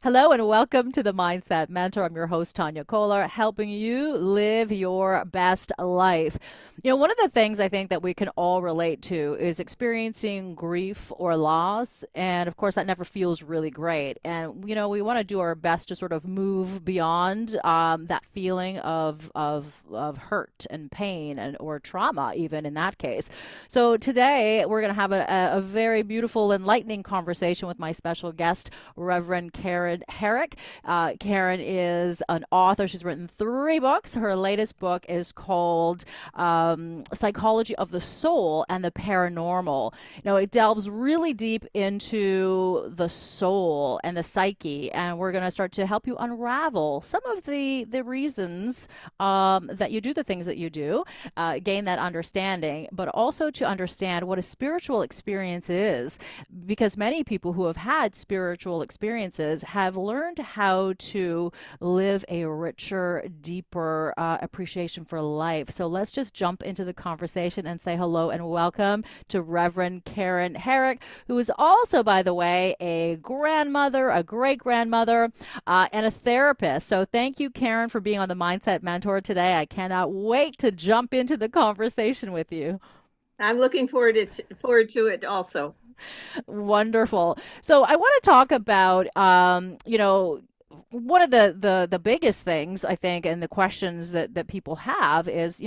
Hello and welcome to the Mindset Mentor. I'm your host, Tania, helping you live your best life. One of the things I think that we can all relate to is experiencing grief or loss. And of course, that never feels really great. And, we want to do our best to sort of move beyond that feeling of hurt and pain or trauma, even in that case. So today, we're going to have a very beautiful, enlightening conversation with my special guest, Reverend Karen Herrick. Karen is an author. She's written 3 books. Her latest book is called Psychology of the Soul and the Paranormal. It delves really deep into the soul and the psyche, and we're going to start to help you unravel some of the reasons that you do the things that you do, gain that understanding, but also to understand what a spiritual experience is, because many people who have had spiritual experiences have learned how to live a richer, deeper appreciation for life. So let's just jump into the conversation and say hello and welcome to Reverend Karen Herrick, who is also, by the way, a grandmother, a great grandmother, and a therapist. So thank you, Karen, for being on the Mindset Mentor today. I cannot wait to jump into the conversation with you. I'm looking forward to it also. Wonderful. So I want to talk about, one of the biggest things I think, and the questions that people have is,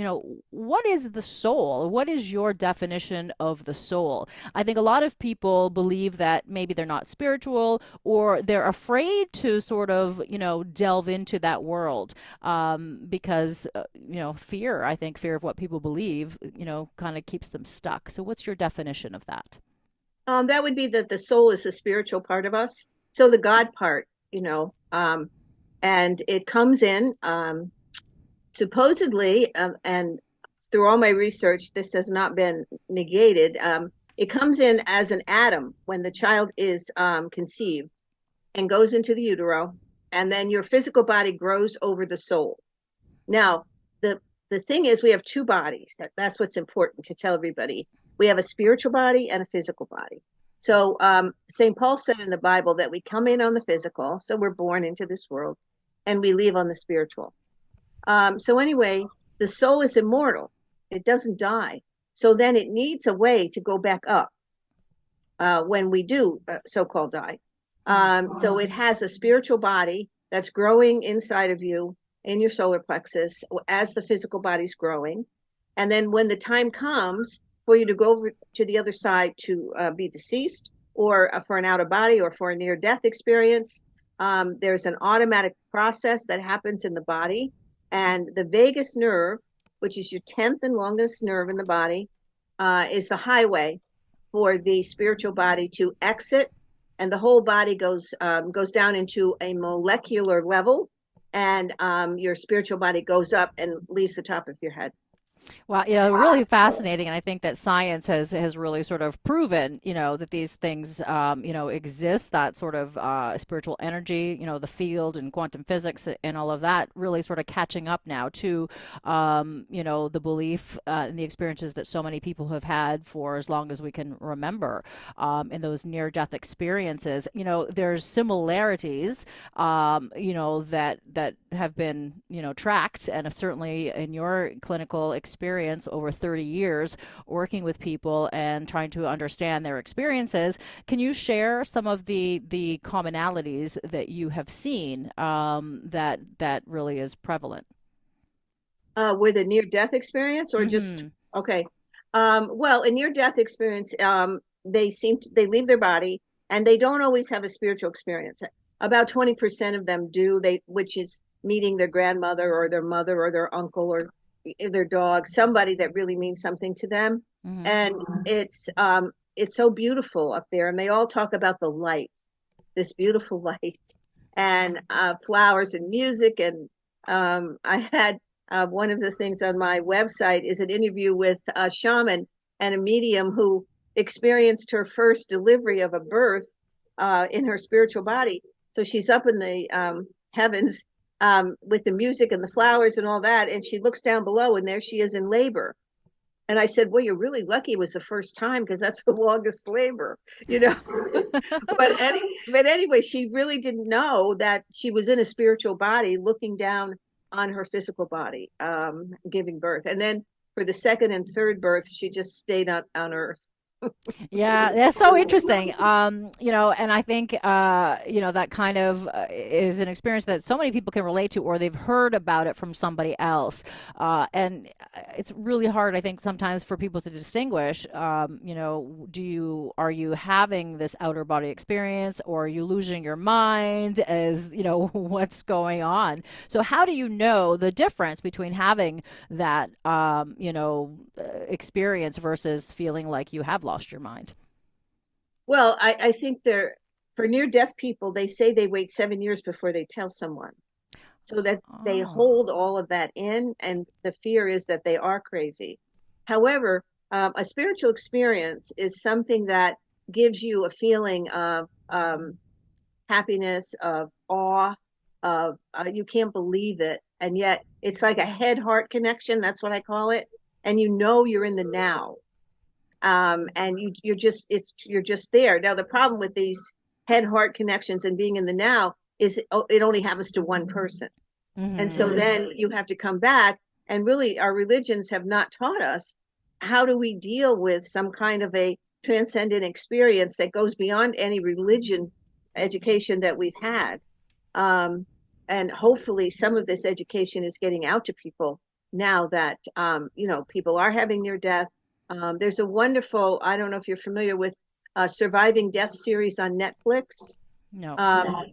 what is the soul? What is your definition of the soul? I think a lot of people believe that maybe they're not spiritual, or they're afraid to sort of, delve into that world because, fear, I think fear of what people believe, kind of keeps them stuck. So what's your definition of that? That would be that the soul is the spiritual part of us. So the God part, and it comes in supposedly, and through all my research, this has not been negated. It comes in as an atom when the child is conceived and goes into the utero, and then your physical body grows over the soul. Now, the thing is, we have two bodies. That's what's important to tell everybody. We have a spiritual body and a physical body. So St. Paul said in the Bible that we come in on the physical, so we're born into this world, and we leave on the spiritual. So anyway, the soul is immortal. It doesn't die. So then it needs a way to go back up when we do so-called die. So it has a spiritual body that's growing inside of you in your solar plexus as the physical body's growing. And then when the time comes for you to go over to the other side to be deceased, or for an out of body, or for a near death experience, there's an automatic process that happens in the body. And the vagus nerve, which is your 10th and longest nerve in the body, is the highway for the spiritual body to exit, and the whole body goes down into a molecular level, and your spiritual body goes up and leaves the top of your head. Well, really fascinating, and I think that science has really sort of proven, that these things, exist. That sort of spiritual energy, the field and quantum physics and all of that, really sort of catching up now to, the belief and the experiences that so many people have had for as long as we can remember, in those near-death experiences. There's similarities, that have been, tracked, and have certainly in your clinical experience over 30 years working with people and trying to understand their experiences. Can you share some of the commonalities that you have seen, that really is prevalent? With a near death experience, or just Mm-hmm. okay. Well, a near death experience, they leave their body, and they don't always have a spiritual experience. About 20% of them do, which is meeting their grandmother or their mother or their uncle or their dog, somebody that really means something to them. Mm-hmm. And it's so beautiful up there, and they all talk about the light, this beautiful light, and flowers and music. And I had one of the things on my website is an interview with a shaman and a medium who experienced her first delivery of a birth in her spiritual body. So she's up in the heavens, with the music and the flowers and all that, and she looks down below, and there she is in labor. And I said, well, you're really lucky it was the first time because that's the longest labor, you know. But anyway, she really didn't know that she was in a spiritual body looking down on her physical body, giving birth. And then for the second and third birth, she just stayed on Earth. Yeah, that's so interesting. And I think, that kind of is an experience that so many people can relate to, or they've heard about it from somebody else. And it's really hard, I think, sometimes for people to distinguish, are you having this outer body experience, or are you losing your mind, as, what's going on? So how do you know the difference between having that, experience versus feeling like you have lost your mind? Well, I think for near-death people, they say they wait 7 years before they tell someone, so that they Oh. hold all of that in, and the fear is that they are crazy. However, a spiritual experience is something that gives you a feeling of happiness, of awe, of you can't believe it, and yet it's like a head-heart connection. That's what I call it, and you're in the now, and you're just there. Now the problem with these head-heart connections and being in the now is it only happens to one person. And so Hmm. then you have to come back, and really our religions have not taught us how do we deal with some kind of a transcendent experience that goes beyond any religion education that we've had. Um, and hopefully some of this education is getting out to people now that, people are having near death. There's a wonderful, I don't know if you're familiar with Surviving Death series on Netflix. No.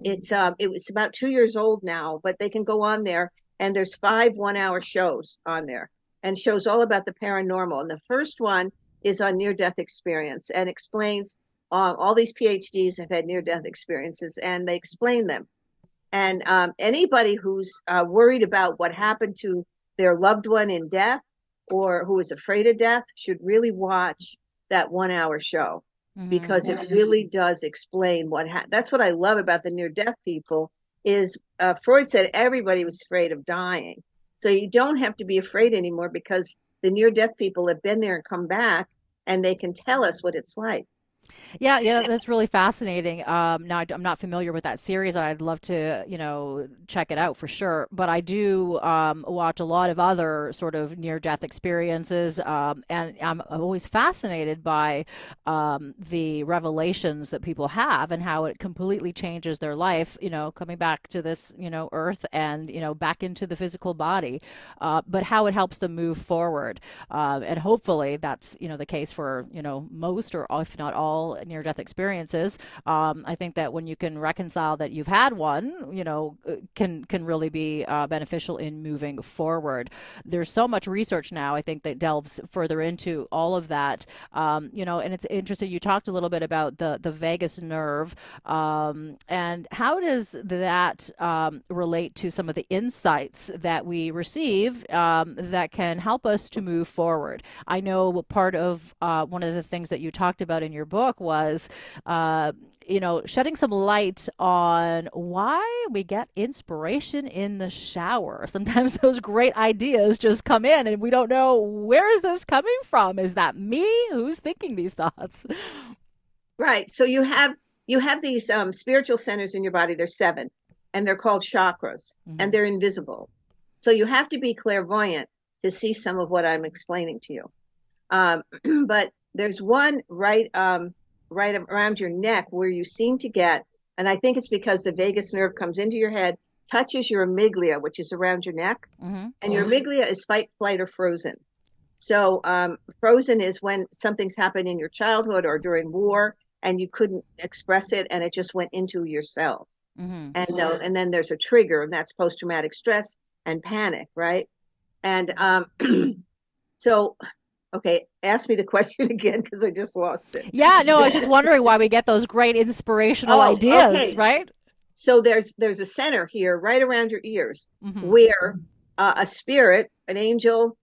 It was about 2 years old now, but they can go on there, and there's 5 1-hour shows on there, and shows all about the paranormal. And the first one is on near-death experience and explains all these PhDs have had near-death experiences, and they explain them. And anybody who's worried about what happened to their loved one in death, or who is afraid of death, should really watch that 1 hour show, Hmm. because it really does explain that's what I love about the near death people is Freud said everybody was afraid of dying. So you don't have to be afraid anymore, because the near death people have been there and come back, and they can tell us what it's like. Yeah, yeah, that's really fascinating. Now, I'm not familiar with that series, and I'd love to, check it out for sure. But I do watch a lot of other sort of near-death experiences, and I'm always fascinated by the revelations that people have and how it completely changes their life. Coming back to this, earth, and back into the physical body, but how it helps them move forward. And hopefully that's the case for most, or if not all, near death experiences. I think that when you can reconcile that you've had one, can really be beneficial in moving forward. There's so much research now, I think, that delves further into all of that. And it's interesting. You talked a little bit about the vagus nerve, and how does that relate to some of the insights that we receive that can help us to move forward? I know part of one of the things that you talked about in your book was, shedding some light on why we get inspiration in the shower. Sometimes those great ideas just come in, and we don't know, where is this coming from? Is that me? Who's thinking these thoughts? Right. So you have these spiritual centers in your body. There's seven, and they're called chakras, and Hmm. they're invisible. So you have to be clairvoyant to see some of what I'm explaining to you. Um, but there's one right around your neck where you seem to get, and I think it's because the vagus nerve comes into your head, touches your amygdala, which is around your neck, Hmm. and your amygdala is fight, flight, or frozen. So frozen is when something's happened in your childhood or during war, and you couldn't express it, and it just went into your cells. Hmm. And then there's a trigger, and that's post-traumatic stress and panic, right? And so, okay, ask me the question again because I just lost it. Yeah, no, I was just wondering why we get those great inspirational Oh, ideas, okay. right? So there's a center here right around your ears Hmm. where a spirit, an angel,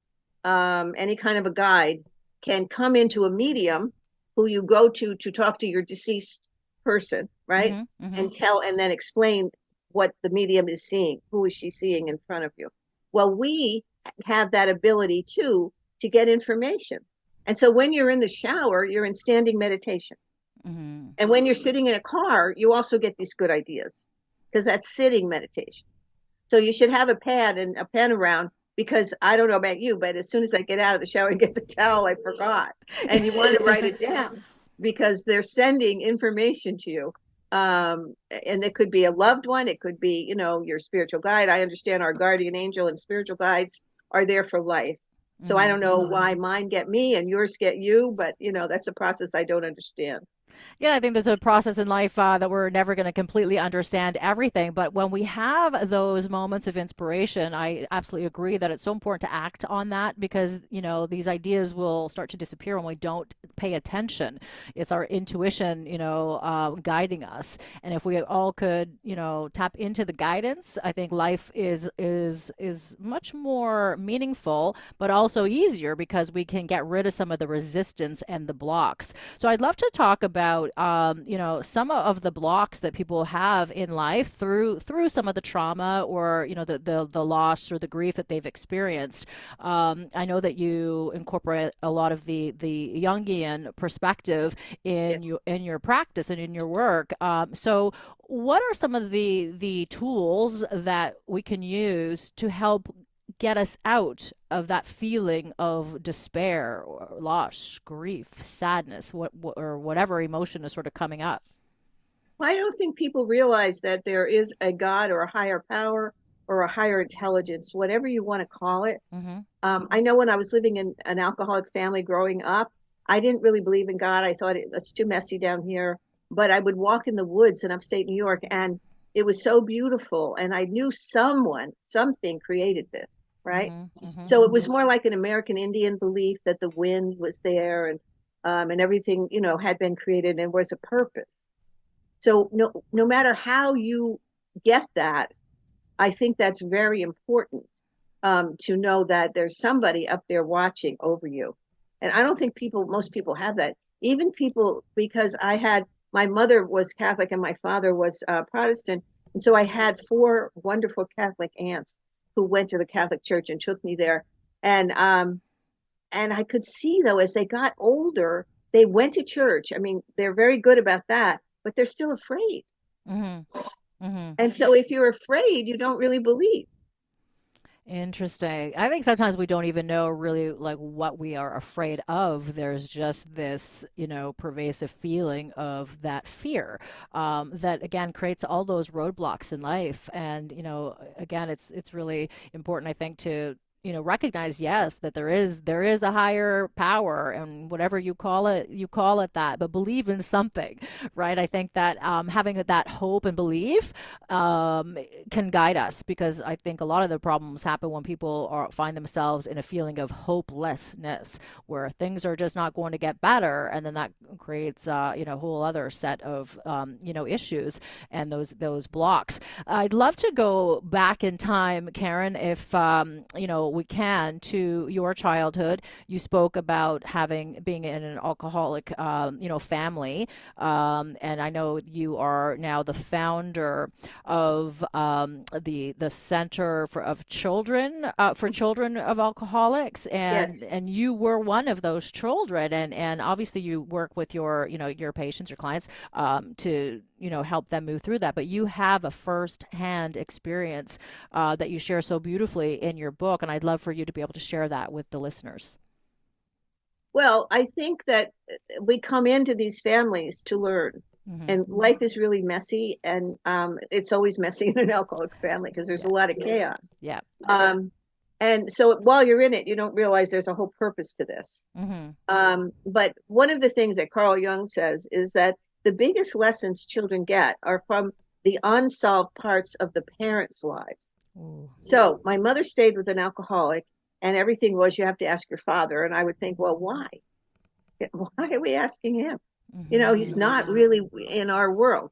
any kind of a guide can come into a medium who you go to talk to your deceased person, right? Hmm. Hmm. And then explain what the medium is seeing. Who is she seeing in front of you? Well, we have that ability too, to get information. And so when you're in the shower, you're in standing meditation. Mm-hmm. And when you're sitting in a car, you also get these good ideas because that's sitting meditation. So you should have a pad and a pen around because I don't know about you, but as soon as I get out of the shower and get the towel, I forgot. And you want to write it down because they're sending information to you. And it could be a loved one. It could be, your spiritual guide. I understand our guardian angel and spiritual guides are there for life. So I don't know why mine get me and yours get you, but that's a process I don't understand. Yeah, I think there's a process in life that we're never going to completely understand everything. But when we have those moments of inspiration, I absolutely agree that it's so important to act on that because, these ideas will start to disappear when we don't pay attention. It's our intuition, guiding us. And if we all could, tap into the guidance, I think life is much more meaningful, but also easier because we can get rid of some of the resistance and the blocks. So I'd love to talk about some of the blocks that people have in life through some of the trauma or the loss or the grief that they've experienced. I know that you incorporate a lot of the Jungian perspective in your practice and in your work. So what are some of the tools that we can use to help get us out of that feeling of despair or loss, grief, sadness, or whatever emotion is sort of coming up? Well, I don't think people realize that there is a God or a higher power or a higher intelligence, whatever you want to call it. Mm-hmm. I know when I was living in an alcoholic family growing up, I didn't really believe in God. I thought it's too messy down here. But I would walk in the woods in upstate New York, and it was so beautiful. And I knew something created this, right? Mm-hmm. Mm-hmm. So it was more like an American Indian belief that the wind was there and everything, had been created and was a purpose. So no matter how you get that, I think that's very important to know that there's somebody up there watching over you. And I don't think most people have that. Even people, because my mother was Catholic and my father was Protestant. And so I had 4 wonderful Catholic aunts who went to the Catholic Church and took me there. And I could see though, as they got older, they went to church. I mean, they're very good about that, but they're still afraid. Mm-hmm. Mm-hmm. And so if you're afraid, you don't really believe. Interesting. I think sometimes we don't even know really like what we are afraid of. There's just this, pervasive feeling of that fear that again creates all those roadblocks in life. And again, it's really important, I think, to recognize, yes, that there is a higher power, and whatever you call it that, but believe in something, right? I think that having that hope and belief can guide us, because I think a lot of the problems happen when people find themselves in a feeling of hopelessness, where things are just not going to get better, and then that creates a whole other set of issues and those blocks. I'd love to go back in time, Karen, if we can, to your childhood. You spoke about being in an alcoholic, family, and I know you are now the founder of the Center for Children of Alcoholics, Yes. and you were one of those children, and obviously you work with your patients, your clients, to help them move through that. But you have a first-hand experience that you share so beautifully in your book, and I'd love for you to be able to share that with the listeners. Well, I think that we come into these families to learn. Mm-hmm. And life is really messy, and it's always messy in an alcoholic family because there's a lot of chaos. Yeah. And so while you're in it, you don't realize there's a whole purpose to this. Mm-hmm. But one of the things that Carl Jung says is that the biggest lessons children get are from the unsolved parts of the parents' lives. Ooh. So my mother stayed with an alcoholic, and everything was, you have to ask your father. And I would think, well, why? Why are we asking him? Mm-hmm. He's not really in our world.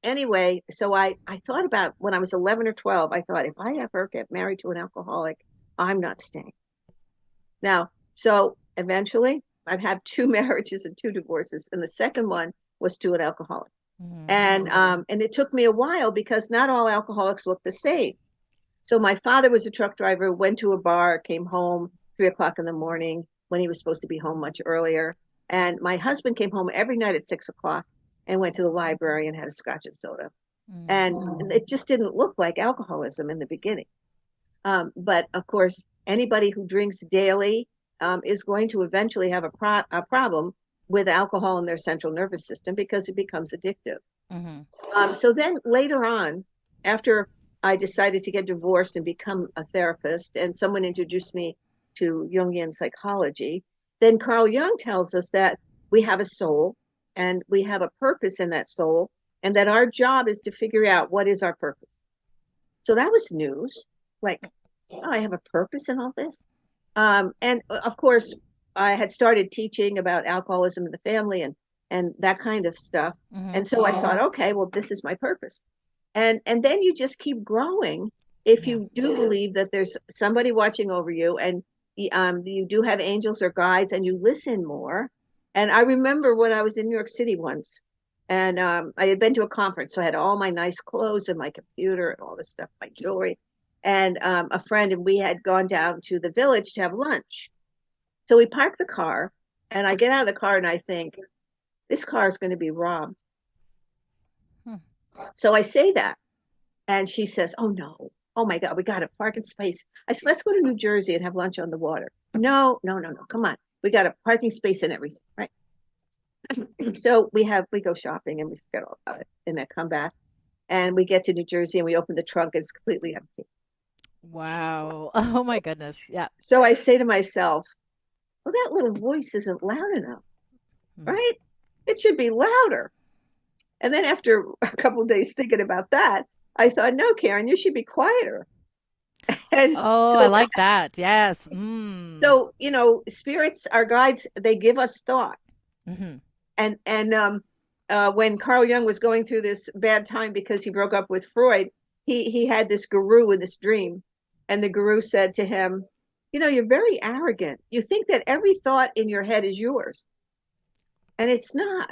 Anyway, so I thought about when I was 11 or 12, I thought, if I ever get married to an alcoholic, I'm not staying. Now, so eventually I've had 2 marriages and 2 divorces, and the second one was to an alcoholic. Mm-hmm. And it took me a while because not all alcoholics look the same. So my father was a truck driver, went to a bar, came home 3 o'clock in the morning when he was supposed to be home much earlier. And my husband came home every night at 6 o'clock and went to the library and had a scotch and soda. And it just didn't look like alcoholism in the beginning. But of course, anybody who drinks daily is going to eventually have a problem with alcohol in their central nervous system because it becomes addictive. So then later on, after I decided to get divorced and become a therapist, and someone introduced me to Jungian psychology, then Carl Jung tells us that we have a soul and we have a purpose in that soul, and that our job is to figure out what is our purpose. So that was news. Like, oh, I have a purpose in all this. And of course, I had started teaching about alcoholism in the family and that kind of stuff. And so I thought, okay, well, this is my purpose. And then you just keep growing if you do believe that there's somebody watching over you, and you do have angels or guides, and you listen more. And I remember when I was in New York City once, and I had been to a conference, so I had all my nice clothes and my computer and all this stuff, my jewelry, and a friend, and we had gone down to the village to have lunch. So we parked the car, and I get out of the car and I think, this car is going to be robbed. So I say that, and she says, oh no, oh my God, we got a parking space. I said, let's go to New Jersey and have lunch on the water. No, come on. We got a parking space and everything, right? So we go shopping and we forget all about it, and then come back and we get to New Jersey and we open the trunk and it's completely empty. Wow. Oh my goodness. Yeah. So I say to myself, well, that little voice isn't loud enough, right? It should be louder. And then after a couple of days thinking about that, I thought, no, Karen, you should be quieter. And Oh, I so, like that. Yes. so spirits, our guides, they give us thought. And when Carl Jung was going through this bad time because he broke up with Freud, he had this guru in this dream, and the guru said to him, you're very arrogant. You think that every thought in your head is yours, and it's not.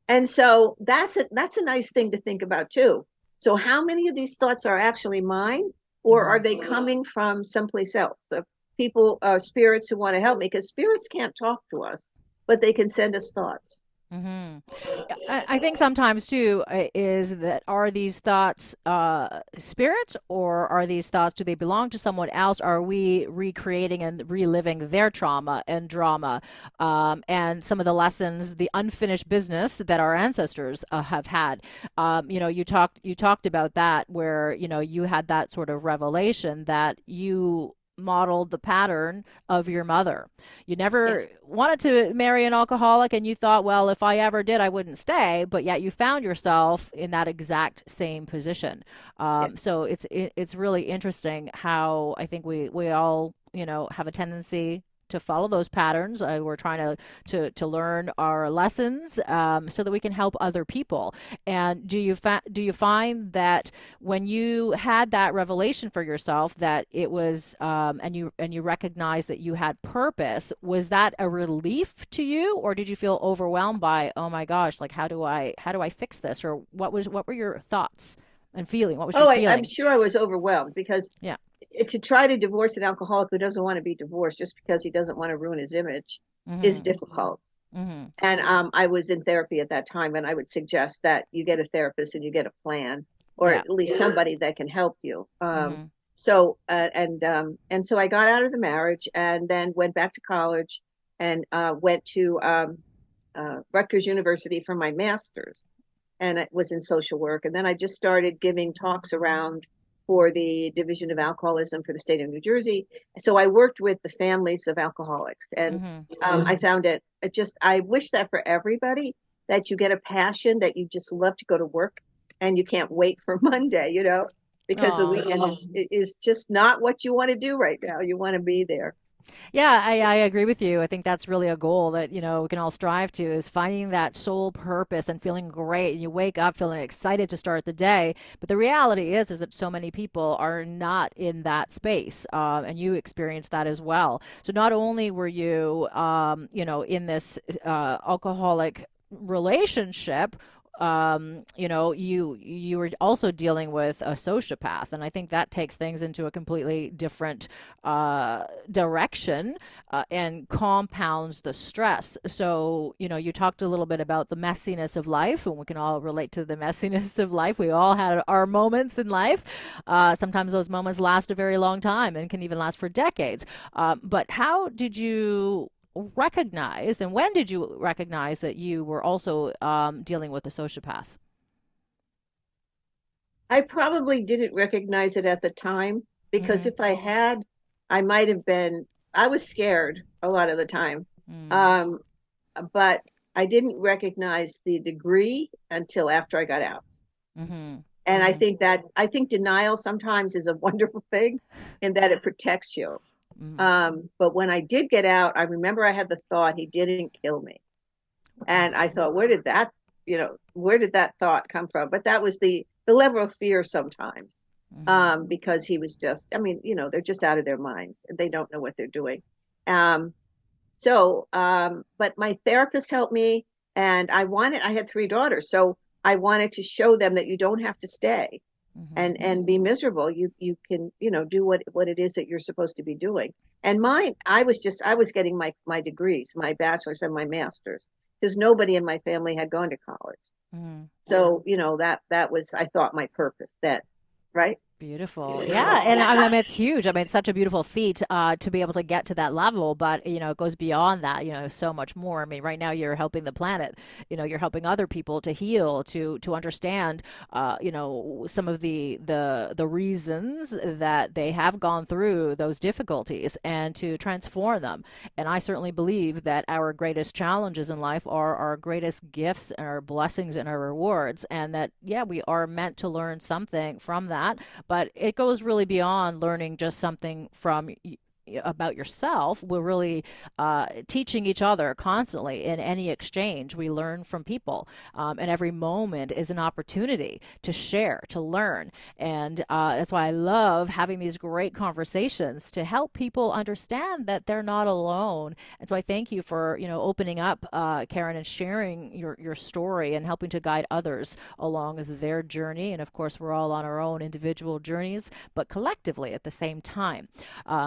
And so that's a nice thing to think about too. So how many of these thoughts are actually mine, or are they coming from someplace else? So people, spirits who want to help me, because spirits can't talk to us, but they can send us thoughts. I think sometimes too is that, are these thoughts spirits, or are these thoughts, do they belong to someone else? Are we recreating and reliving their trauma and drama, and some of the lessons, the unfinished business that our ancestors have had? You talked about that, where you had that sort of revelation that you modeled the pattern of your mother. You never wanted to marry an alcoholic, and you thought, well, if I ever did, I wouldn't stay, but yet you found yourself in that exact same position. So it's really interesting how I think we all have a tendency to follow those patterns. We're trying to learn our lessons so that we can help other people. And do you find that when you had that revelation for yourself, that it was and you recognized that you had purpose, was that a relief to you, or did you feel overwhelmed by, oh my gosh, like how do I fix this, or what were your thoughts and feeling? What was your feeling? I'm sure I was overwhelmed, because to try to divorce an alcoholic who doesn't want to be divorced just because he doesn't want to ruin his image is difficult. And I was in therapy at that time, and I would suggest that you get a therapist and you get a plan, or at least somebody that can help you. So so I got out of the marriage and then went back to college and went to Rutgers University for my master's, and it was in social work. And then I just started giving talks around for the Division of Alcoholism for the state of New Jersey. So I worked with the families of alcoholics, and I found I wish that for everybody, that you get a passion, that you just love to go to work and you can't wait for Monday, because the weekend is just not what you want to do right now. You want to be there. Yeah, I agree with you. I think that's really a goal that, we can all strive to, is finding that soul purpose and feeling great. And you wake up feeling excited to start the day. But the reality is that so many people are not in that space. And you experienced that as well. So not only were you, in this alcoholic relationship, you were also dealing with a sociopath, and I think that takes things into a completely different direction, and compounds the stress. So, you talked a little bit about the messiness of life, and we can all relate to the messiness of life. We all had our moments in life. Sometimes those moments last a very long time and can even last for decades. But how did you recognize, and when did you recognize that you were also dealing with a sociopath? I probably didn't recognize it at the time because Mm-hmm. if I had, I might have been, I was scared a lot of the time. Mm. Um, but I didn't recognize the degree until after I got out. Mm-hmm. And Mm-hmm. I think denial sometimes is a wonderful thing in that it protects you. Mm-hmm. But when I did get out, I remember I had the thought he didn't kill me. And I thought, where did that thought come from? But that was the level of fear sometimes, Mm-hmm. because he was just, I mean, they're just out of their minds and they don't know what they're doing. Um, but my therapist helped me, and I had three daughters, so I wanted to show them that you don't have to stay Mm-hmm. and be miserable. You can, do what it is that you're supposed to be doing. And mine, I was getting my degrees, my bachelor's and my master's, because nobody in my family had gone to college. Mm-hmm. So, that was, I thought, my purpose then, right? Beautiful. Yeah. And I mean, it's huge. I mean, it's such a beautiful feat to be able to get to that level, but, it goes beyond that, so much more. I mean, right now you're helping the planet, you're helping other people to heal, to understand, some of the reasons that they have gone through those difficulties and to transform them. And I certainly believe that our greatest challenges in life are our greatest gifts and our blessings and our rewards. And that, yeah, we are meant to learn something from that, but it goes really beyond learning just something from about yourself. We're really teaching each other constantly in any exchange. We learn from people, and every moment is an opportunity to share, to learn. And that's why I love having these great conversations to help people understand that they're not alone. And so I thank you for opening up, Karen, and sharing your story and helping to guide others along their journey. And of course, we're all on our own individual journeys, but collectively at the same time.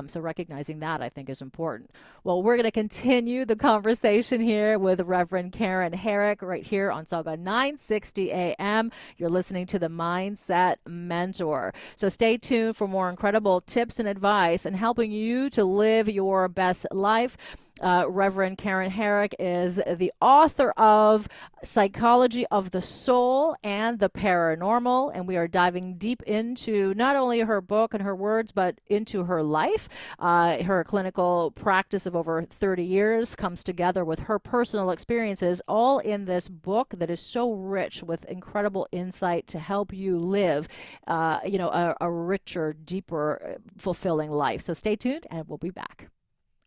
So recognizing that, I think, is important. Well, we're going to continue the conversation here with Reverend Karen Herrick right here on Sauga 960 AM. You're listening to the Mindset Mentor. So stay tuned for more incredible tips and advice and helping you to live your best life. Reverend Karen Herrick is the author of Psychology of the Soul and The Paranormal, and we are diving deep into not only her book and her words, but into her life. Her clinical practice of over 30 years comes together with her personal experiences, all in this book that is so rich with incredible insight to help you live, a richer, deeper, fulfilling life. So stay tuned, and we'll be back.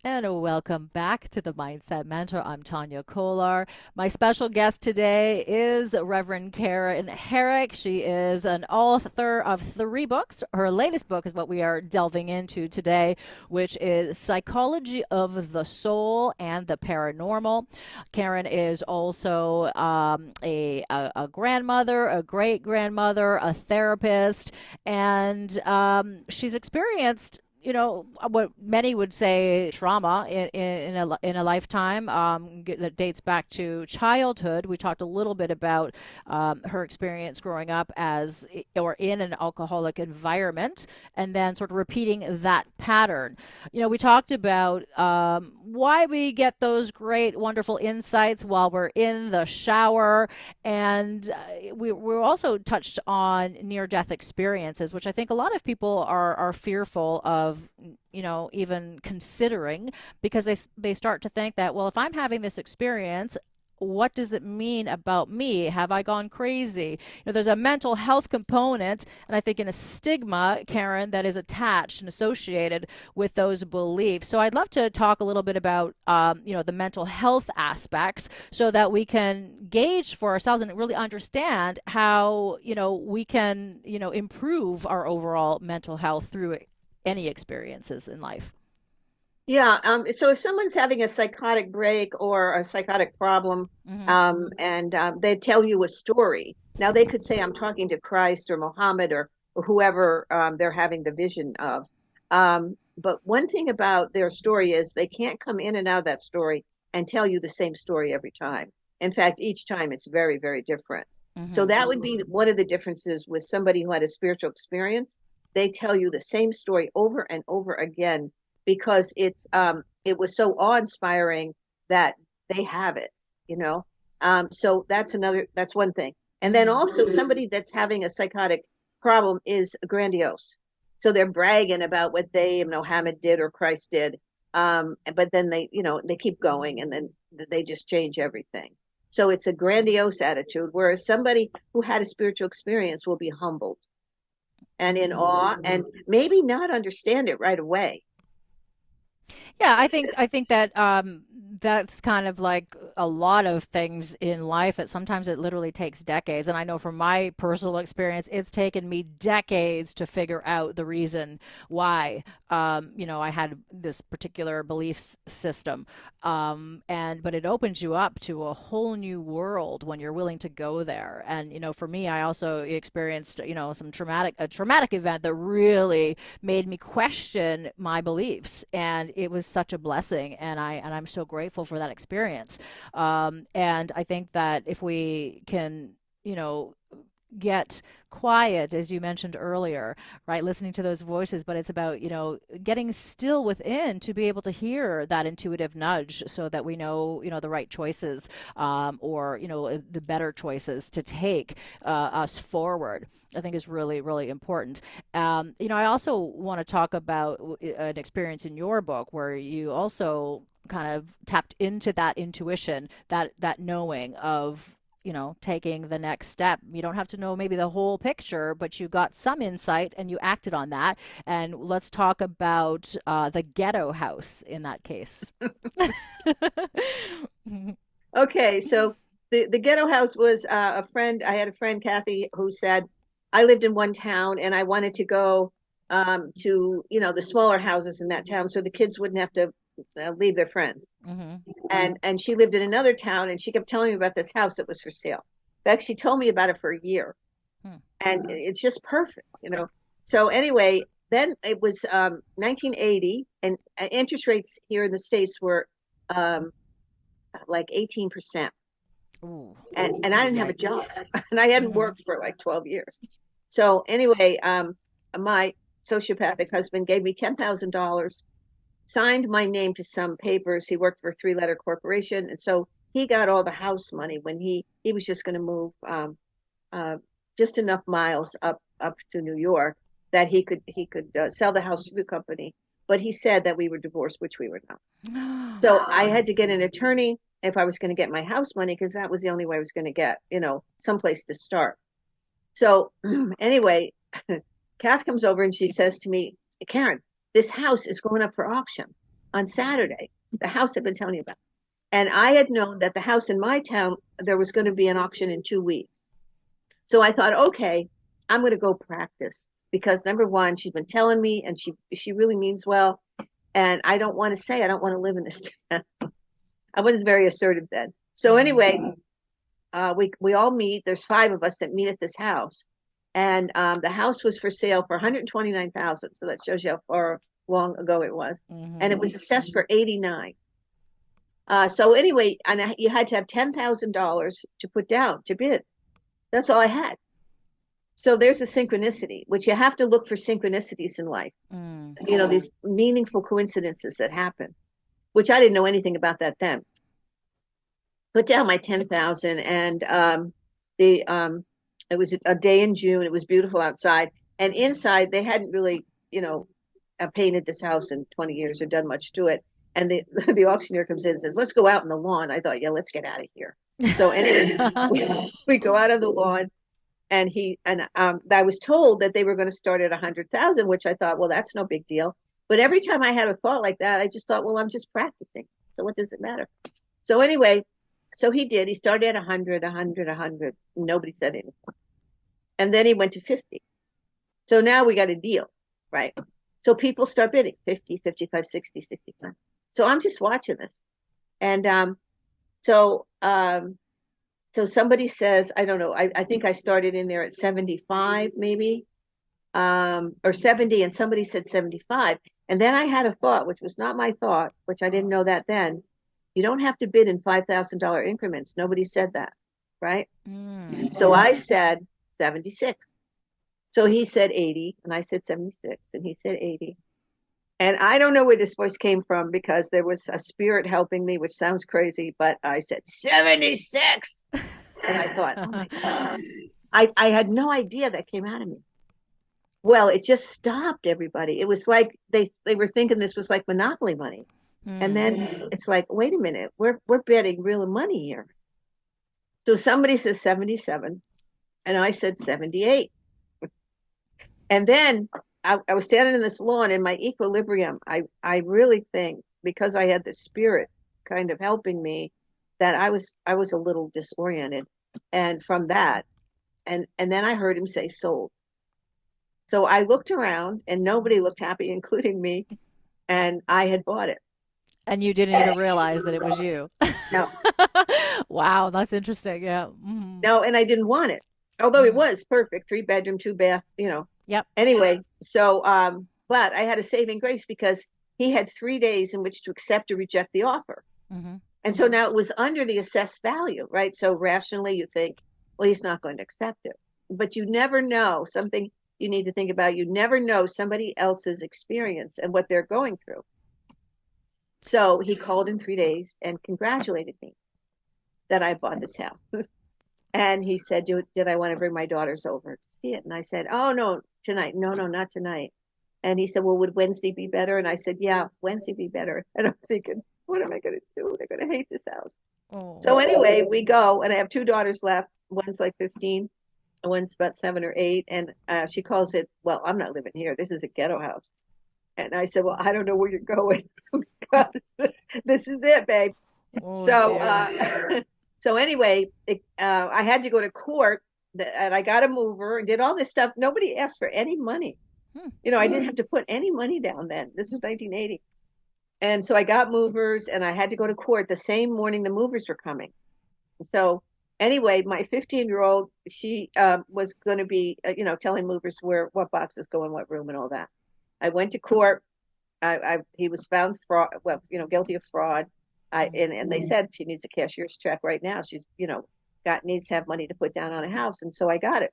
And welcome back to the Mindset Mentor. I'm Tania Kolar. My special guest today is Reverend Karen Herrick. She is an author of 3 books. Her latest book is what we are delving into today, which is Psychology of the Soul and the Paranormal. Karen is also a grandmother, a great grandmother, a therapist, and she's experienced what many would say trauma in a lifetime, that dates back to childhood. We talked a little bit about her experience growing up as or in an alcoholic environment, and then sort of repeating that pattern. We talked about why we get those great, wonderful insights while we're in the shower, and we also touched on near-death experiences, which I think a lot of people are fearful of, even considering, because they start to think that, well, if I'm having this experience, what does it mean about me? Have I gone crazy? There's a mental health component, and I think in a stigma, Karen, that is attached and associated with those beliefs. So I'd love to talk a little bit about, the mental health aspects so that we can gauge for ourselves and really understand how, we can, improve our overall mental health through any experiences in life. Yeah. So if someone's having a psychotic break or a psychotic problem, Hmm. and they tell you a story, now they could say, I'm talking to Christ or Muhammad or whoever they're having the vision of. But one thing about their story is they can't come in and out of that story and tell you the same story every time. In fact, each time it's very, very different. So Hmm. that would be one of the differences with somebody who had a spiritual experience. They tell you the same story over and over again because it was so awe-inspiring that they have it, you know. So that's one thing. And then Hmm. also somebody that's having a psychotic problem is grandiose. So they're bragging about what they, Muhammad did or Christ did. But then they keep going and then they just change everything. So it's a grandiose attitude, whereas somebody who had a spiritual experience will be humbled and in Hmm. awe and maybe not understand it right away. Yeah, I think that that's kind of like a lot of things in life that sometimes it literally takes decades. And I know from my personal experience, it's taken me decades to figure out the reason why I had this particular belief system. And but it opens you up to a whole new world when you're willing to go there. And for me, I also experienced some traumatic event that really made me question my beliefs, and it was such a blessing, and I'm so grateful for that experience. And I think that if we can, you know, get quiet, as you mentioned earlier, right? Listening to those voices, but it's about, getting still within to be able to hear that intuitive nudge so that we know, the right choices, or, the better choices to take us forward, I think is really, really important. I also want to talk about an experience in your book where you also kind of tapped into that intuition, that knowing of taking the next step. You don't have to know maybe the whole picture, but you got some insight and you acted on that. And let's talk about the ghetto house in that case. Okay, so the ghetto house was a friend. I had a friend, Kathy, who said I lived in one town and I wanted to go to the smaller houses in that town so the kids wouldn't have to leave their friends. Hmm. And she lived in another town and she kept telling me about this house that was for sale. In fact, she told me about it for a year, and it's just perfect. So anyway, then it was 1980, and interest rates here in the States were um, like 18%. Ooh, And I didn't have a yikes. job and I hadn't Hmm. worked for like 12 years. So anyway, my sociopathic husband gave me $10,000, signed my name to some papers. He worked for a three-letter corporation, and so he got all the house money when he was just going to move uh, just enough miles up to New York that he could sell the house to the company. But he said that we were divorced, which we were not. So I had to get an attorney if I was going to get my house money because that was the only way I was going to get, someplace to start. So anyway, Kath comes over and she says to me, Karen, this house is going up for auction on Saturday. The house I've been telling you about. And I had known that the house in my town, there was going to be an auction in 2 weeks. So I thought, okay, I'm going to go practice because number one, she's been telling me and she really means well. And I don't want to say I don't want to live in this town. I was very assertive then. So Hmm. anyway, we all meet. There's five of us that meet at this house, and the house was for sale for 129,000. So that shows you how far long ago it was, and Hmm. it was assessed for 89. So anyway, and you had to have $10,000 to put down to bid. That's all I had. So there's a synchronicity, which you have to look for synchronicities in life. Mm. These meaningful coincidences that happen, which I didn't know anything about that then. Put down my 10,000 and the it was a day in June. It was beautiful outside, and inside they hadn't really, painted this house in 20 years or done much to it. And the the auctioneer comes in and says, "Let's go out on the lawn." I thought, "Yeah, let's get out of here." So anyway, we go out on the lawn, and I was told that they were going to start at 100,000, which I thought, well, that's no big deal. But every time I had a thought like that, I just thought, well, I'm just practicing. So what does it matter? So anyway, so he did. He started at 100, 100, 100. Nobody said anything. And then he went to 50. So now we got a deal, right? So people start bidding 50, 55, 60, 65. So I'm just watching this. And so so somebody says, I don't know, I think I started in there at 75 maybe, or 70, and somebody said 75. And then I had a thought, which was not my thought, which I didn't know that then. You don't have to bid in $5,000 increments. Nobody said that, right? So I said 76. So he said 80, and I said 76, and he said 80. And I don't know where this voice came from because there was a spirit helping me, which sounds crazy, but I said 76. And I thought, oh my God. I had no idea that came out of me. Well, it just stopped everybody. It was like they were thinking this was like Monopoly money. And then it's like, wait a minute, we're betting real money here. So somebody says 77, and I said 78. And then I was standing in this lawn in my equilibrium. I really think because I had the spirit kind of helping me that I was a little disoriented. And from that, and then I heard him say sold. So I looked around and nobody looked happy, including me, and I had bought it. And you didn't even realize that it was you. No, Wow, that's interesting. Yeah. no, and I didn't want it. Although it was perfect, 3 bedroom, 2 bath, Yep. Anyway, so but I had a saving grace because he had 3 days in which to accept or reject the offer. And so now it was under the assessed value, right? So rationally you think, well, he's not going to accept it. But you never know something you need to think about. You never know somebody else's experience and what they're going through. So he called in 3 days and congratulated me that I bought this house. And he said, did I want to bring my daughters over to see it? And I said, oh, no, tonight. No, not tonight. And he said, well, would Wednesday be better? And I said, yeah, Wednesday be better. And I'm thinking, what am I going to do? They're going to hate this house. Oh. So anyway, we go, and I have 2 daughters left. One's like 15, and one's about 7 or 8. And she calls it, well, I'm not living here. This is a ghetto house. And I said, well, I don't know where you're going. This is it, babe. Oh, So so anyway, I had to go to court, and I got a mover and did all this stuff. Nobody asked for any money. I didn't have to put any money down then. This was 1980. And so I got movers, and I had to go to court the same morning the movers were coming. So anyway, my 15-year-old, she was going to be, telling movers what boxes go in what room and all that. I went to court. He was found guilty of fraud. And they said she needs a cashier's check right now. She's, needs to have money to put down on a house. And so I got it.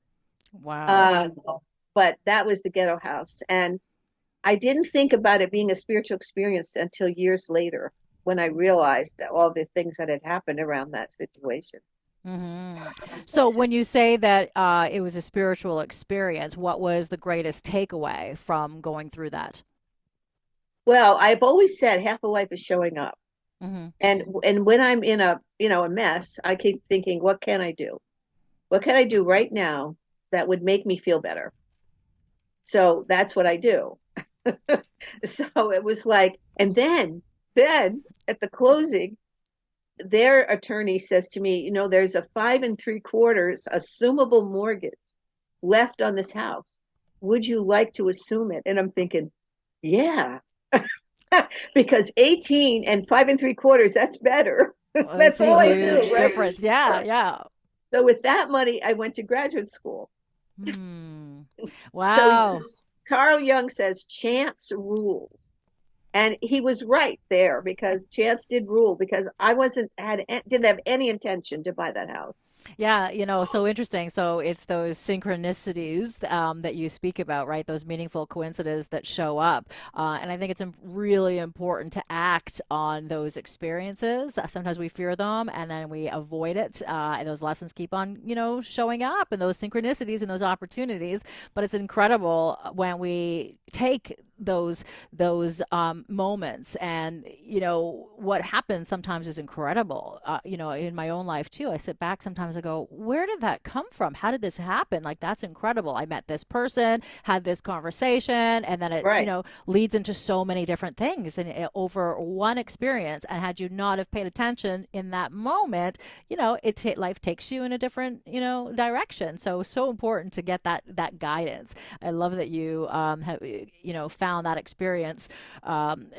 Wow. But that was the ghetto house. And I didn't think about it being a spiritual experience until years later when I realized that all the things that had happened around that situation. So when you say that it was a spiritual experience, what was the greatest takeaway from going through that? Well, I've always said half of life is showing up. And when I'm in a mess, I keep thinking, what can I do? What can I do right now that would make me feel better? So that's what I do. So it was like, and then at the closing, their attorney says to me, there's a 5 3/4 assumable mortgage left on this house. Would you like to assume it? And I'm thinking, yeah. Because 18 and 5 3/4, that's better. Well, That's all I a huge do, right? difference. Yeah, yeah. So with that money, I went to graduate school. Wow. So Carl Jung says chance rules. And he was right there because chance did rule because I didn't have any intention to buy that house. Yeah, so interesting. So it's those synchronicities that you speak about, right? Those meaningful coincidences that show up. And I think it's really important to act on those experiences. Sometimes we fear them and then we avoid it. And those lessons keep on, showing up and those synchronicities and those opportunities. But it's incredible when we take those moments and what happens sometimes is incredible. In my own life too, I sit back sometimes, I go, where did that come from? How did this happen? Like, that's incredible. I met this person, had this conversation, and then it leads into so many different things and over one experience. And had you not have paid attention in that moment, life takes you in a different direction. So important to get that guidance. I love that you have found found that experience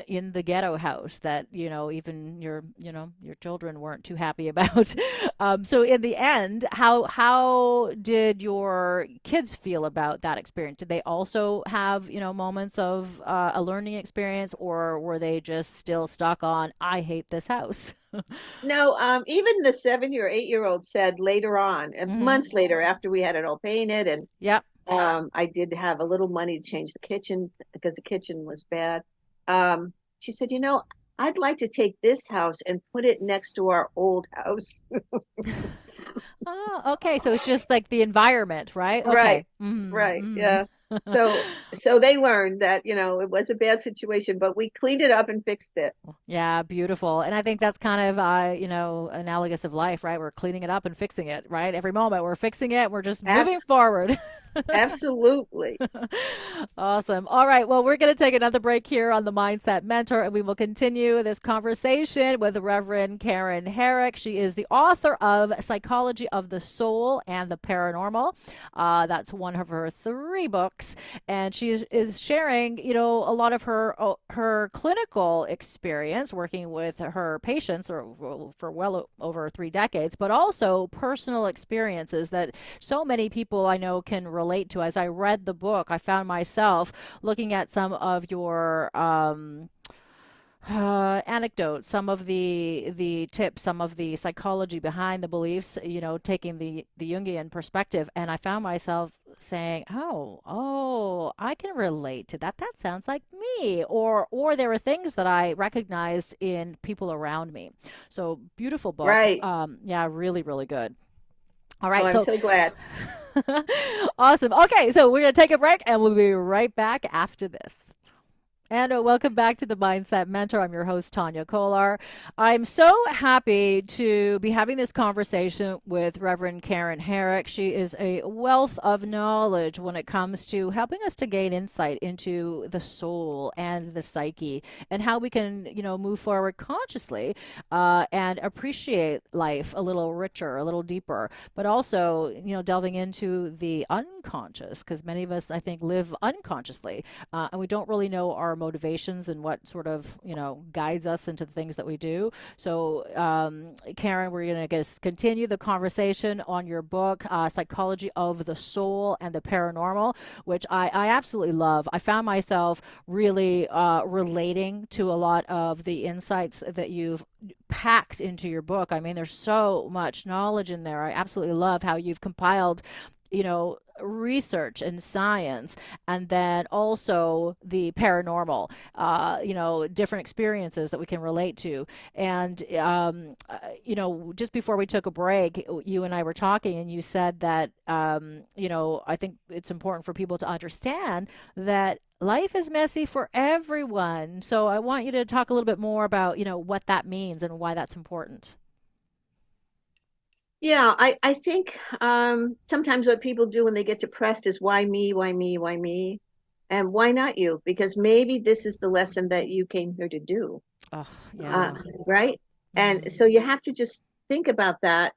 in the ghetto house that, even your children weren't too happy about. So in the end, how did your kids feel about that experience? Did they also have, moments of a learning experience, or were they just still stuck on, I hate this house? No, even the 7 or 8 year old said later on, Hmm. months later, after we had it all painted, and Yep. I did have a little money to change the kitchen because the kitchen was bad. She said, I'd like to take this house and put it next to our old house. Oh, okay. So it's just like the environment, right? Right, Okay. Mm-hmm. right, yeah. Mm-hmm. So they learned that, it was a bad situation, but we cleaned it up and fixed it. Yeah, beautiful. And I think that's kind of, analogous of life, right? We're cleaning it up and fixing it, right? Every moment we're fixing it, we're just moving Abs forward. Absolutely. Awesome. All right. Well, we're going to take another break here on the Mindset Mentor, and we will continue this conversation with Reverend Karen Herrick. She is the author of Psychology of the Soul and the Paranormal. That's one of her 3 books, and she is sharing, a lot of her clinical experience working with her patients, or for well over 3 decades, but also personal experiences that so many people I know can relate to. As I read the book, I found myself looking at some of your anecdotes, some of the tips, some of the psychology behind the beliefs, taking the Jungian perspective, and I found myself saying, "Oh, I can relate to that. That sounds like me." Or there were things that I recognized in people around me. So beautiful book. Right. Yeah, really, really good. All Oh, right, I'm so so glad. awesome. Okay, so we're going to take a break and we'll be right back after this. And welcome back to the Mindset Mentor. I'm your host, Tania Kolar. I'm so happy to be having this conversation with Reverend Karen Herrick. She is a wealth of knowledge when it comes to helping us to gain insight into the soul and the psyche, and how we can, move forward consciously and appreciate life a little richer, a little deeper, but also, delving into the unconscious, because many of us, I think, live unconsciously, and we don't really know our motivations and what sort of guides us into the things that we do. So Karen, we're going to continue the conversation on your book, Psychology of the Soul and the Paranormal, which I absolutely love. I found myself really relating to a lot of the insights that you've packed into your book. I mean, there's so much knowledge in there. I absolutely love how you've compiled, research and science, and then also the paranormal, different experiences that we can relate to. And, just before we took a break, you and I were talking, and you said that, I think it's important for people to understand that life is messy for everyone. So I want you to talk a little bit more about, what that means and why that's important. Yeah, I think sometimes what people do when they get depressed is why me, why me, why me? And why not you? Because maybe this is the lesson that you came here to do. Oh, Uh, yeah. right? And Hmm. so you have to just think about that.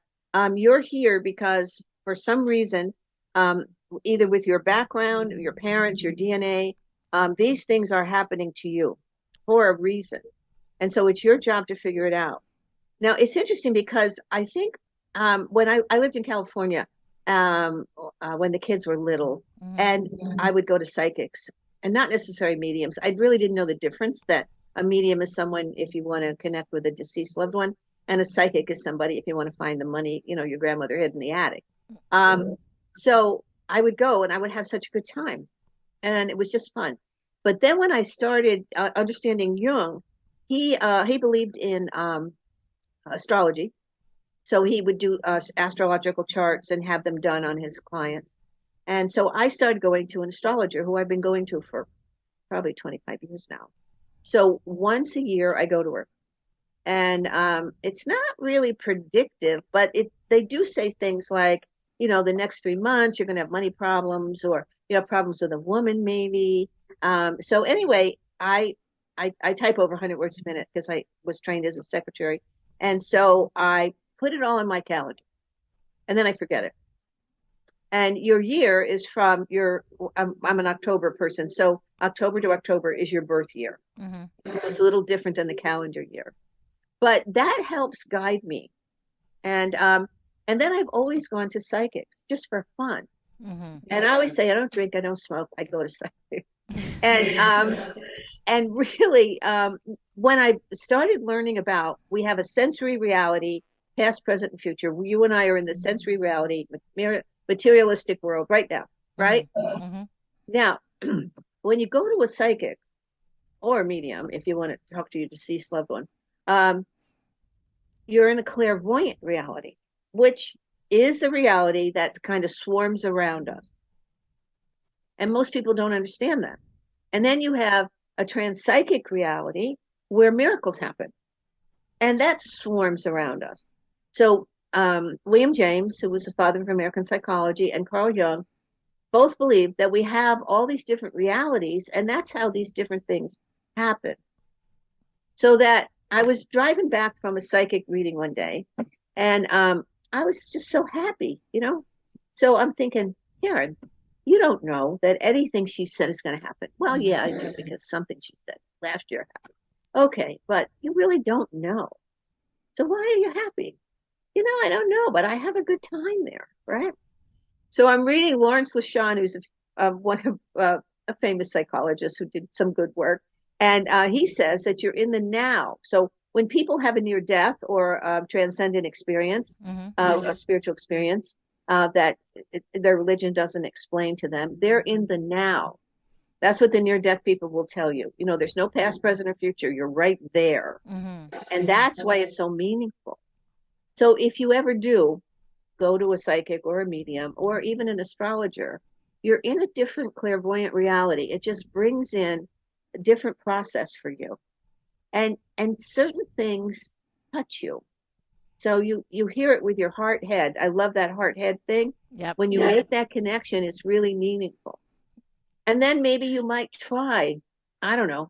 You're here because for some reason, um, either with your background, your parents, your DNA, these things are happening to you for a reason. And so it's your job to figure it out. Now, it's interesting because I think when I lived in California um, when the kids were little, Hmm. and I would go to psychics and not necessarily mediums. I really didn't know the difference that a medium is someone if you want to connect with a deceased loved one, and a psychic is somebody if you want to find the money, your grandmother hid in the attic. Um, so I would go and I would have such a good time, and it was just fun. But then when I started understanding Jung, he believed in astrology. So he would do astrological charts and have them done on his clients. And so I started going to an astrologer who I've been going to for probably 25 years now. So once a year I go to her. And it's not really predictive, but they do say things like, the next 3 months you're going to have money problems, or you have problems with a woman maybe. So anyway, I type over 100 words a minute because I was trained as a secretary. And so I put it all in my calendar and then I forget it. And your year is from I'm an October person. So October to October is your birth year. Mm-hmm. So it's a little different than the calendar year. But that helps guide me. And then I've always gone to psychics just for fun. Mm-hmm. And I always say, I don't drink, I don't smoke, I go to psychics. And really, when I started learning about, we have a sensory reality, past, present, and future. You and I are in the sensory reality, materialistic world right now, right? Mm-hmm. Mm-hmm. Now, when you go to a psychic or a medium, if you want to talk to your deceased loved one, um, you're in a clairvoyant reality, which is a reality that kind of swarms around us. And most people don't understand that. And then you have a transpsychic reality where miracles happen, and that swarms around us. So William James, who was the father of American psychology, and Carl Jung both believe that we have all these different realities, and that's how these different things happen. So that I was driving back from a psychic reading one day, and I was just so happy, you know. So I'm thinking, Karen, you don't know that anything she said is going to happen. Well, yeah, I do, because something she said last year happened. Okay, but you really don't know. So why are you happy? You know, I don't know, but I have a good time there, right? So I'm reading Lawrence LeShan, who's one of a famous psychologist who did some good work, and he says that you're in the now. So when people have a near death or transcendent experience, Mm-hmm. a spiritual experience that their religion doesn't explain to them, they're in the now. That's what the near death people will tell you. You know, there's no past, present, or future. You're right there. Mm-hmm. And that's why it's so meaningful. So if you ever do go to a psychic or a medium or even an astrologer, you're in a different clairvoyant reality. It just brings in a different process for you. And certain things touch you. So you hear it with your heart head. I love that heart head thing. Yep. When you make that connection, it's really meaningful. And then maybe you might try, I don't know,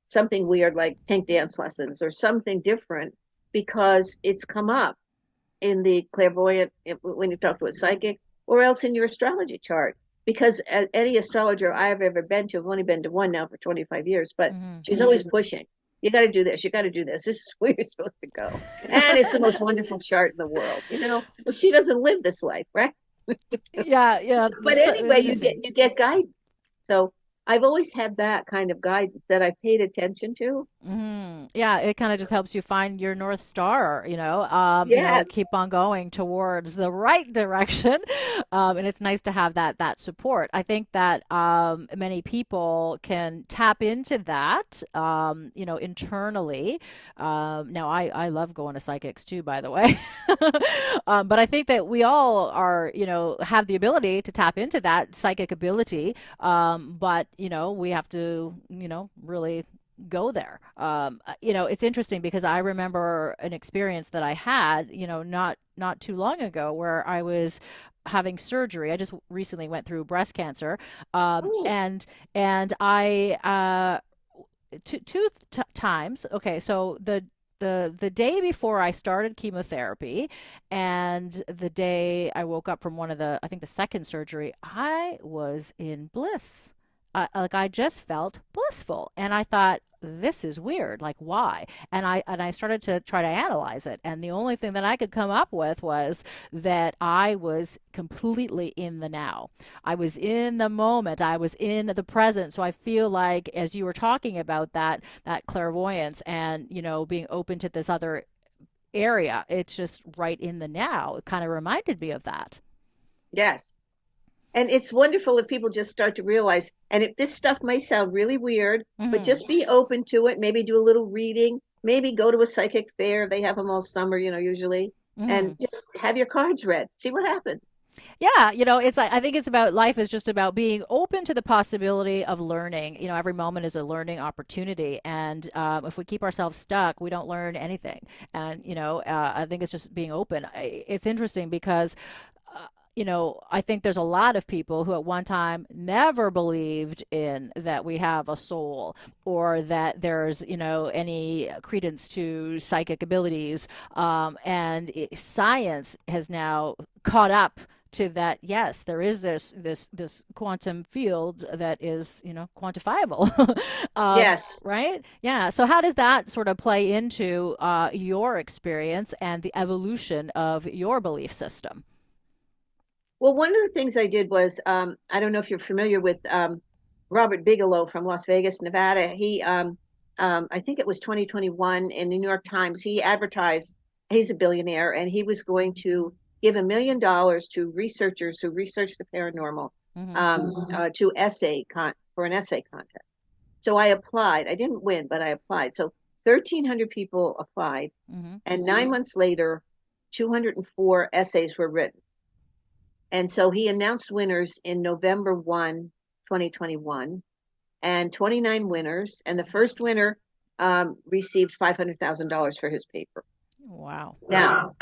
something weird like tank dance lessons or something different because it's come up in the clairvoyant when you talk to a psychic, or else in your astrology chart. Because any astrologer I've ever been to, I've only been to one now for 25 years, but Mm-hmm. she's always pushing. You got to do this. You got to do this. This is where you're supposed to go. And it's the most wonderful chart in the world. You know, well, she doesn't live this life, right? Yeah, yeah. But That's so anyway, interesting. you get guidance. So I've always had that kind of guidance that I paid attention to. Mm-hmm. Yeah, it kind of just helps you find your North Star, Yes. keep on going towards the right direction. And it's nice to have that support. I think that many people can tap into that, internally. Now, I love going to psychics too, by the way. But I think that we all are, have the ability to tap into that psychic ability. But, we have to, really go there. It's interesting because I remember an experience that I had, not too long ago where I was having surgery. I just recently went through breast cancer, Oh, and I two times. Okay, so the day before I started chemotherapy and the day I woke up from I think the second surgery, I was in bliss. Like I just felt blissful, and I thought, this is weird. Like, why? And I started to try to analyze it, and the only thing that I could come up with was that I was completely in the now. I was in the moment. I was in the present. So I feel like, as you were talking about that clairvoyance and being open to this other area, it's just right in the now. It kind of reminded me of that. yes. And it's wonderful if people just start to realize, and if this stuff may sound really weird, but Mm-hmm. just be open to it. Maybe do a little reading, maybe go to a psychic fair. They have them all summer, usually, Mm-hmm. and just have your cards read. See what happens. Yeah, it's like I think it's about life is just about being open to the possibility of learning. Every moment is a learning opportunity, and if we keep ourselves stuck, we don't learn anything. And I think it's just being open. It's interesting because I think there's a lot of people who at one time never believed in that we have a soul or that there's, any credence to psychic abilities. And science has now caught up to that, yes, there is this quantum field that is, quantifiable. Yes. Right? Yeah. So how does that sort of play into your experience and the evolution of your belief system? Well, one of the things I did was, I don't know if you're familiar with Robert Bigelow from Las Vegas, Nevada. I think it was 2021 in the New York Times, he advertised, he's a billionaire, and he was going to give $1 million to researchers who research the paranormal Mm-hmm. for an essay contest. So I applied. I didn't win, but I applied. So 1,300 people applied, Mm-hmm. and 9 months later, 204 essays were written. And so he announced winners in November 1, 2021, and 29 winners. And the first winner received $500,000 for his paper. Wow. Now,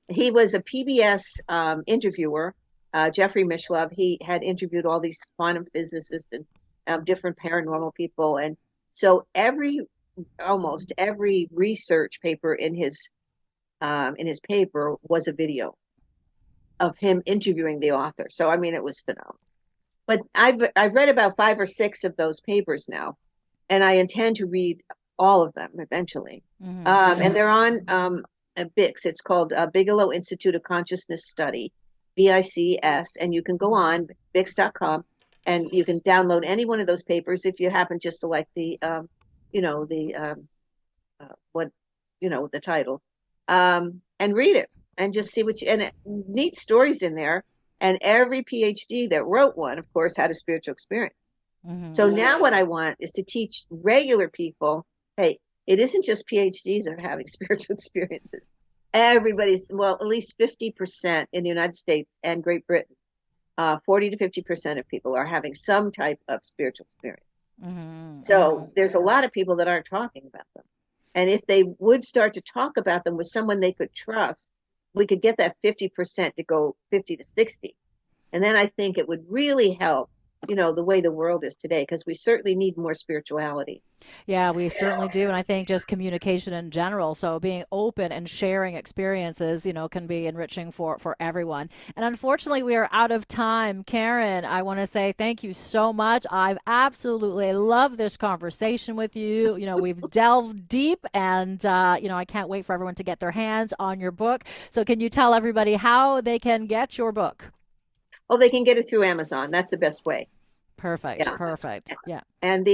he was a PBS interviewer, Jeffrey Mishlove. He had interviewed all these quantum physicists and different paranormal people. And so almost every research paper in his paper was a video of him interviewing the author. So, I mean, it was phenomenal. But I've read about 5 or 6 of those papers now, and I intend to read all of them eventually. Mm-hmm. And they're on BICS. It's called Bigelow Institute of Consciousness Study, BICS, and you can go on BICS.com and you can download any one of those papers if you happen just to like the the title, and read it and just see and neat stories in there. And every PhD that wrote one, of course, had a spiritual experience. Mm-hmm. So now what I want is to teach regular people, hey, it isn't just PhDs that are having spiritual experiences. Everybody's, well, at least 50% in the United States and Great Britain, 40 to 50% of people are having some type of spiritual experience. Mm-hmm. So there's a lot of people that aren't talking about them. And if they would start to talk about them with someone they could trust, we could get that 50% to go 50 to 60. And then I think it would really help, the way the world is today, because we certainly need more spirituality. Yeah, we certainly do. And I think just communication in general. So being open and sharing experiences, can be enriching for everyone. And unfortunately, we are out of time. Karen, I want to say thank you so much. I've absolutely loved this conversation with you. We've delved deep and, I can't wait for everyone to get their hands on your book. So can you tell everybody how they can get your book? Oh, they can get it through Amazon. That's the best way. Perfect. Yeah. Perfect. Yeah. And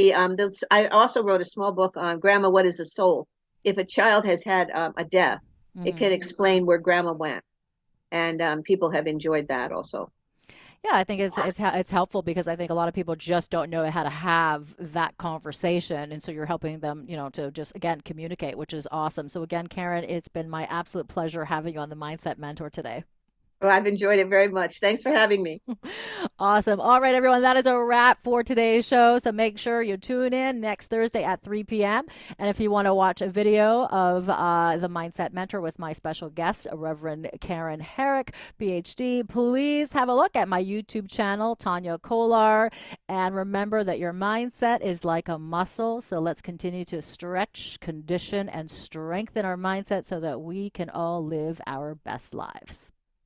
I also wrote a small book on Grandma, What is a Soul? If a child has had a death, it can explain where Grandma went, and people have enjoyed that also. Yeah, I think it's helpful because I think a lot of people just don't know how to have that conversation, and so you're helping them, to just again communicate, which is awesome. So again, Karen, it's been my absolute pleasure having you on the Mindset Mentor today. Well, I've enjoyed it very much. Thanks for having me. Awesome. All right, everyone, that is a wrap for today's show. So make sure you tune in next Thursday at 3 p.m. And if you want to watch a video of the Mindset Mentor with my special guest, Reverend Karen Herrick, PhD, please have a look at my YouTube channel, Tania Kolar. And remember that your mindset is like a muscle. So let's continue to stretch, condition, and strengthen our mindset so that we can all live our best lives.